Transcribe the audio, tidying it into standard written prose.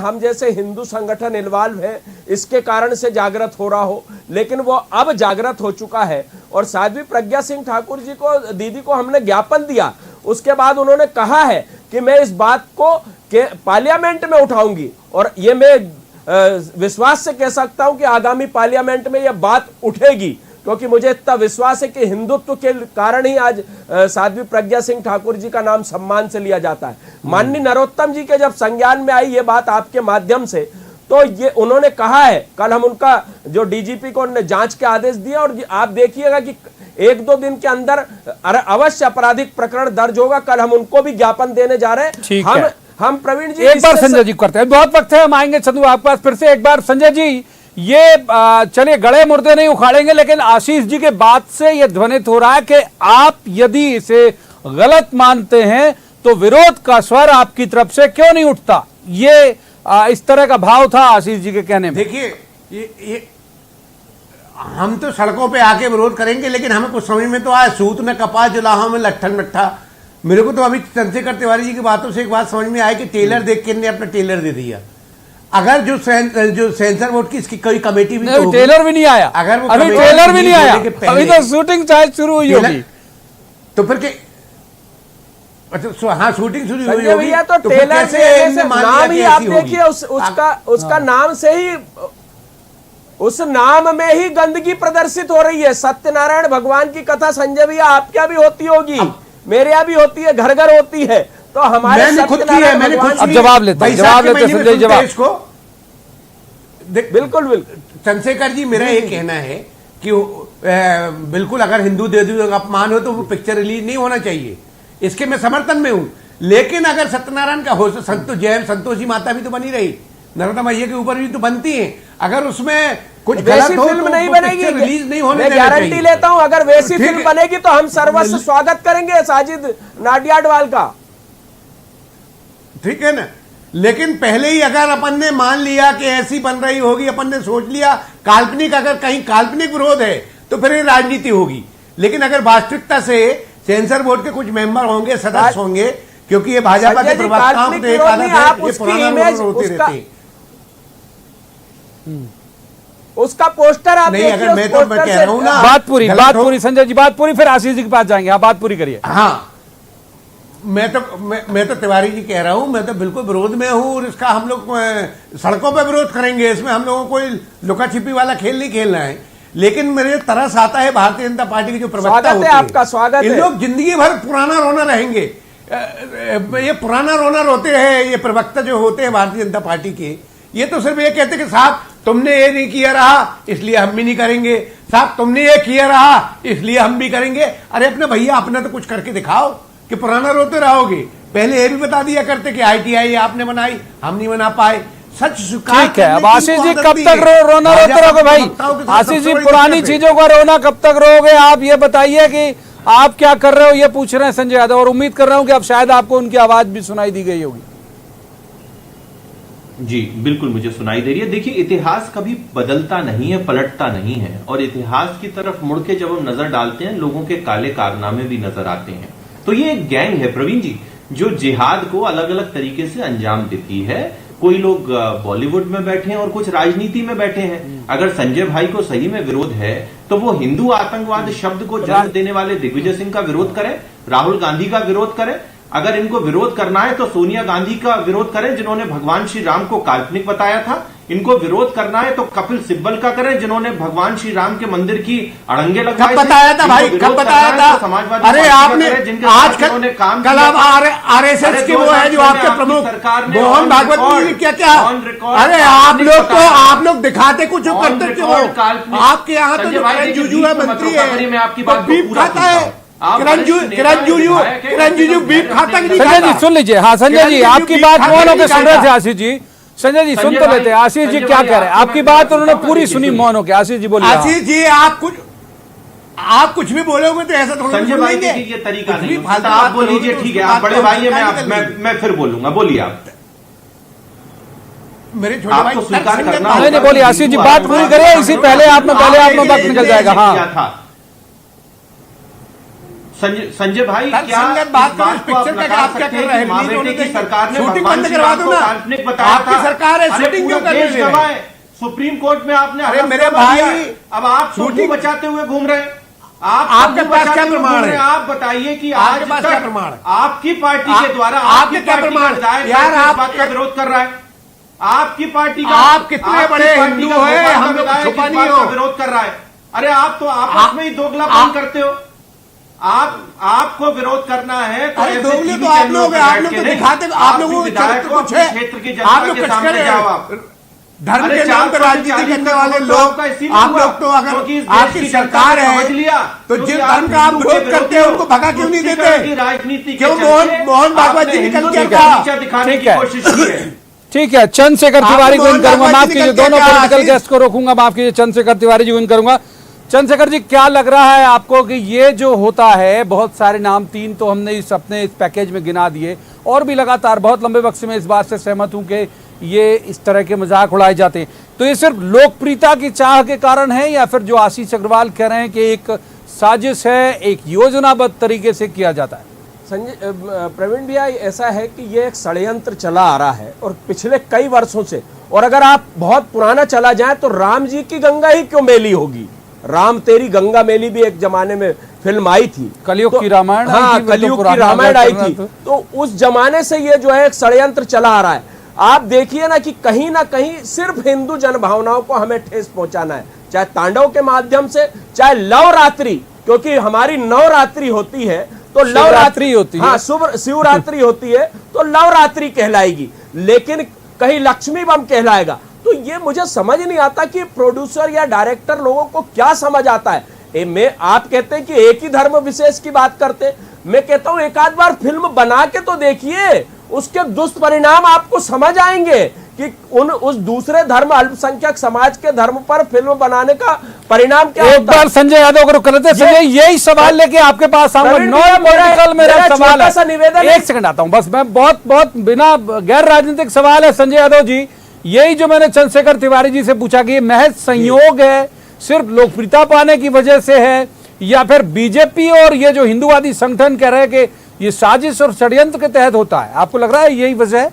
हम जैसे हिंदू संगठन इन्वॉल्व है इसके कारण से जागृत हो रहा हो, लेकिन वो अब जागृत हो चुका है। और साध्वी प्रज्ञा सिंह ठाकुर जी को, दीदी को हमने ज्ञापन दिया, उसके बाद उन्होंने कहा है कि मैं इस बात को पार्लियामेंट में उठाऊंगी, और ये मैं विश्वास से कह सकता हूं कि आगामी पार्लियामेंट में यह बात उठेगी, क्योंकि मुझे इतना विश्वास है कि हिंदुत्व के कारण ही आज साध्वी प्रज्ञा सिंह ठाकुर जी का नाम सम्मान से लिया जाता है। माननीय नरोत्तम जी के जब संज्ञान में आई ये बात आपके माध्यम से, तो ये उन्होंने कहा है, कल हम उनका जो डीजीपी को उन्होंने जांच के आदेश दिए, और आप देखिएगा कि 1-2 दिन के अंदर अवश्य आपराधिक प्रकरण दर्ज होगा। कल हम उनको भी ज्ञापन देने जा रहे हैं। हम प्रवीण जी एक बार संजय जी करते हैं, बहुत वक्त है, हम आएंगे चंदू आपके पास फिर से एक बार। संजय जी, ये चलिए गड़े मुर्दे नहीं उखाड़ेंगे, लेकिन आशीष जी के बात से यह ध्वनित हो रहा है कि आप यदि इसे गलत मानते हैं तो विरोध का स्वर आपकी तरफ से क्यों नहीं उठता? ये इस तरह का भाव था आशीष जी के कहने में। देखिए, ये हम तो सड़कों पे आके विरोध करेंगे, लेकिन हमें कुछ समझ में तो आया, सूत में कपास जुलाहा में लट्ठन मट्ठा। मेरे को तो अभी चंद्रशेखर तिवारी जी की बातों से एक बात समझ में आई कि टेलर देख के ने अपना टेलर दे दिया। अगर जो सेंसर बोर्ड की इसकी कोई कमेटी भी तो टेलर भी नहीं आया, अगर वो अभी टेलर भी नहीं आया, अभी तो शूटिंग शायद शुरू हुई होगी, तो फिर के अच्छा हाँ शूटिंग शुरू हुई होगी, तो टेलर से नाम ही आप देखिए, उसका नाम से ही, उस नाम में ही गंदगी प्रदर्शित हो रही है। सत्यनारायण भगवान की कथा संजय भैया आपके यहाँ भी होती होगी, मेरे यहाँ भी होती है, घर घर होती है, तो हमारे अब जवाब लेते संजय जवाब को। बिल्कुल बिल्कुल चंद्रशेखर जी, मेरा ये कहना है कि बिल्कुल अगर हिंदू देवताओं का अपमान हो तो वो पिक्चर रिलीज नहीं होना चाहिए, इसके मैं समर्थन में हूं। लेकिन अगर सत्यनारायण का हो, संतोषी माता भी तो बनी रही, नर्मदा मैया के ऊपर भी तो बनती है, अगर उसमें कुछ गलत हो तो नहीं बनेगी, रिलीज नहीं होने, मैं गारंटी लेता हूं। अगर वैसी फिल्म बनेगी तो हम सर्वस्व स्वागत करेंगे साजिद नाडियाडवाल का, ठीक है ना। लेकिन पहले ही अगर अपन ने मान लिया कि ऐसी बन रही होगी, अपन ने सोच लिया काल्पनिक, अगर कहीं काल्पनिक विरोध है तो फिर ये राजनीति होगी। लेकिन अगर वास्तविकता से सेंसर बोर्ड के कुछ मेंबर होंगे, सदस्य होंगे, क्योंकि ये भाजपा के प्रवक्ताओं को एक आदत है, ये पुराना विरोध होते रहते हैं। उसका पोस्टर आप नहीं, अगर मैं तो मैं कह रहा हूं ना, बात पूरी संजय जी, बात पूरी, फिर आशीष जी के पास जाएंगे। आप बात पूरी करिए। हाँ, मैं तो तिवारी जी कह रहा हूं, मैं तो बिल्कुल विरोध में हूं, और इसका हम लोग सड़कों पर विरोध करेंगे। इसमें हम लोगों को कोई लुका छिपी वाला खेल नहीं खेलना है। लेकिन मेरे तरस आता है भारतीय जनता पार्टी के जो प्रवक्ता होते हैं, आपका स्वागत है, इन लोग जिंदगी भर पुराना रोना रहेंगे, ये पुराना रोना रोते हैं। ये प्रवक्ता जो होते हैं भारतीय जनता पार्टी के, ये तो सिर्फ ये कहते कि साहब तुमने ये नहीं किया रहा इसलिए हम भी नहीं करेंगे, साहब तुमने ये किया रहा इसलिए हम भी करेंगे। अरे अपने भैया अपना तो कुछ करके दिखाओ कि पुराना रोते रहोगे। पहले ये भी बता दिया करते कि ITI आपने बनाई, हम नहीं बना पाए। सच स्वीकार। ठीक है, अब आशीष जी कब तक रोना रोते रहोगे भाई? आशीष जी पुरानी चीजों का रोना कब तक रोगे? आप ये बताइए कि आप क्या कर रहे हो, ये पूछ रहे हैं संजय यादव, और उम्मीद कर रहा हूं कि अब शायद आपको उनकी आवाज भी सुनाई दी गई होगी। जी बिल्कुल, मुझे सुनाई दे रही है। देखिए, इतिहास कभी बदलता नहीं है, पलटता नहीं है, और इतिहास की तरफ मुड़ के जब हम नजर डालते हैं, लोगों के काले कारनामे भी नजर आते हैं। तो ये एक गैंग है प्रवीण जी, जो जिहाद को अलग अलग तरीके से अंजाम देती है। कोई लोग बॉलीवुड में बैठे हैं और कुछ राजनीति में बैठे हैं। अगर संजय भाई को सही में विरोध है तो वो हिंदू आतंकवाद शब्द को जन्म देने वाले दिग्विजय सिंह का विरोध करें, राहुल गांधी का विरोध करें। अगर इनको विरोध करना है तो सोनिया गांधी का विरोध करें, जिन्होंने भगवान श्री राम को काल्पनिक बताया था। इनको विरोद करना है तो कपिल सिब्बल का करें, जिन्होंने भगवान श्री राम के मंदिर की अड़ंगे लगाए। कब बताया था भाई, कब बताया था? समाजवादी अरे आपने आज कल RSS के वो है जो आपके प्रमुख मोहन भागवत जी क्या क्या, अरे आप लोग दिखाते कुछ करते क्यों? आपके यहाँ तो जो जुजुआ मंत्री है बीफ खाता है, किरण रिजिजू बीफ खाता कि नहीं? संजय जी सुन लीजिए। हाँ संजय जी, आपकी बात मौन होकर सुन रहे थे आशीष जी। संजय जी सुन तो लेते हैं, आशीष जी क्या कह रहे हैं? आपकी बात उन्होंने पूरी सुनी मौन होकर। आशीष जी बोलिए। आशीष जी आप कुछ भी बोलोगे तो ऐसा थोड़ा संजय भाई ये तरीका नहीं, आप बोल लीजिए। ठीक है, आप बड़े भाई हैं, मैं फिर बोलूंगा, बोलिए आप। मेरे छोटे भाई स्वीकार करना नहीं बोलिए आशीष जी, बात पूरी करिए। इसी पहले आप में वक्त निकल जाएगा। हाँ संजय भाई, क्या संगत बात इस करो, इस को आप पिक्चर का लगा आप क्या सकते कर हैं रहे कि हैं? माँ रिलीज बेटे होने की दें। सरकार ने शूटिंग भगवान बंद श्री करवा राम दो को ना। काल्पनिक बताया आपकी था। सरकार है, अरे शूटिंग क्यों पूरे करने देश दे रहे हैं? गवाह है। सुप्रीम कोर्ट में आपने अरे हलफ मेरे करवा दिया भाई, है। अब आप शूटिंग बचाते हुए घूम रहे हैं। आप आपके मुंह पास बचाते क्या हुए प्रमाण घूम रहे है? हैं। आप बताइए कि आपके आज पास तक क्या प्रमाण है? आपकी पार्टी के द्वारा आपके क्या पार्टी का प्रमाण? विधायक यार, इस आप- बात का विरोध कर रहा है। आपकी पार्टी का, आप कितने आपकी बड़े पार्टी हिंदू का हैं, भोपाल का हम लोग विधायक छुपा इस नहीं बात का हो। विरोध कर रहा है। अरे आप तो आपस में ही दोगलापन करते हो। आपको विरोध करना है तो अरे ऐसे दोगले टीवी तो आप चैनलों लोग पे हैं, आप बैठ लोग के तो नहीं। दिखाते, आप आप लोगों भी को विधायक हो, कुछ अपने है, क्षेत्र की आप जनता लोग के कुछ सामने करें। जाओ आप। धर्म अरे के नाम पर 440 राजनीति करने वाले तो लोग, आपका इसीलिए आप हुआ, लोग तो क्योंकि अगर इस देश आपकी की जनता सरकार ने है समझ लिया, तो क्योंकि जिस आप धर्म का आप हिंदू के विरोध करते हैं विरोधी उनको भगा क्यों नहीं तुष्टीकरण की देते? राजनीति के क्यों चलते मोहन भागवत जी आपने निकल हिंदू के को कहा? नीचा दिखाने ठीक की है। कोशिश की है। ठीक है, चंद्रशेखर तिवारी को मोहन इन करूंगा, भागवत माफ जी कीजिए, निकल के दोनों कहा, पॉलिटिकल आशीष। गेस्ट को रोकूंगा, माफ कीजिए, चंद्रशेखर तिवारी जी को इन करूंगा। चंद्रशेखर जी, क्या लग रहा है आपको कि ये जो होता है, बहुत सारे नाम, 3 तो हमने अपने इस पैकेज में गिना दिए, और भी लगातार बहुत लंबे वक्त से मैं इस बात से सहमत हूं कि ये इस तरह के मजाक उड़ाए जाते हैं, तो ये सिर्फ लोकप्रियता की चाह के कारण है या फिर जो आशीष अग्रवाल कह रहे हैं कि एक साजिश है, एक योजनाबद्ध तरीके से किया जाता है? संजय प्रवीण भैया, ऐसा है कि ये एक षड्यंत्र चला आ रहा है और पिछले कई वर्षों से। और अगर आप बहुत पुराना चला जाए तो राम जी की गंगा ही क्यों मेली होगी? राम तेरी गंगा मेली भी एक जमाने में फिल्म आई थी, कलयुग की रामायण आई हाँ, थी, वो तो कलयुग की पुराना रामायण आई करना थी। तो उस जमाने से ये जो है एक षड्यंत्र चला आ रहा है। आप देखिए ना कहीं सिर्फ हिंदू जनभावनाओं को हमें ठेस पहुंचाना है, चाहे तांडव के माध्यम से, चाहे लवरात्रि, क्योंकि हमारी नवरात्रि होती है तो शिवरात्रि होती है। हाँ, शिवरात्रि होती है तो लवरात्रि कहलाएगी, लेकिन कहीं लक्ष्मी बम कहलाएगा। तो ये मुझे समझ नहीं आता कि प्रोड्यूसर या डायरेक्टर लोगों को क्या समझ आता है। आप कहते हैं कि एक ही धर्म विशेष की बात करते, मैं कहता हूं एक आध बार फिल्म बना के तो देखिए, उसके दुष्परिणाम आपको समझ आएंगे कि उस दूसरे धर्म, अल्पसंख्यक समाज के धर्म पर फिल्म बनाने का परिणाम क्या एक होता है। बार संजय यादव को कर लेते हैं। संजय, यही सवाल लेके आपके पास आऊंगा। प्रवीण नॉन भैया, पॉलिटिकल मेरा मेरा सवाल छोटा सा है, निवेदन एक सेकंड आता हूं बस, मैं बहुत बिना गैर राजनीतिक सवाल है संजय यादव जी। यही जो मैंने चंद्रशेखर तिवारी जी से पूछा कि ये महज संयोग है, सिर्फ लोकप्रियता पाने की वजह से है, या फिर बीजेपी और ये जो हिंदूवादी संगठन कह रहे हैं कि ये साजिश और षड्यंत्र के तहत होता है, आपको लग रहा है यही वजह है?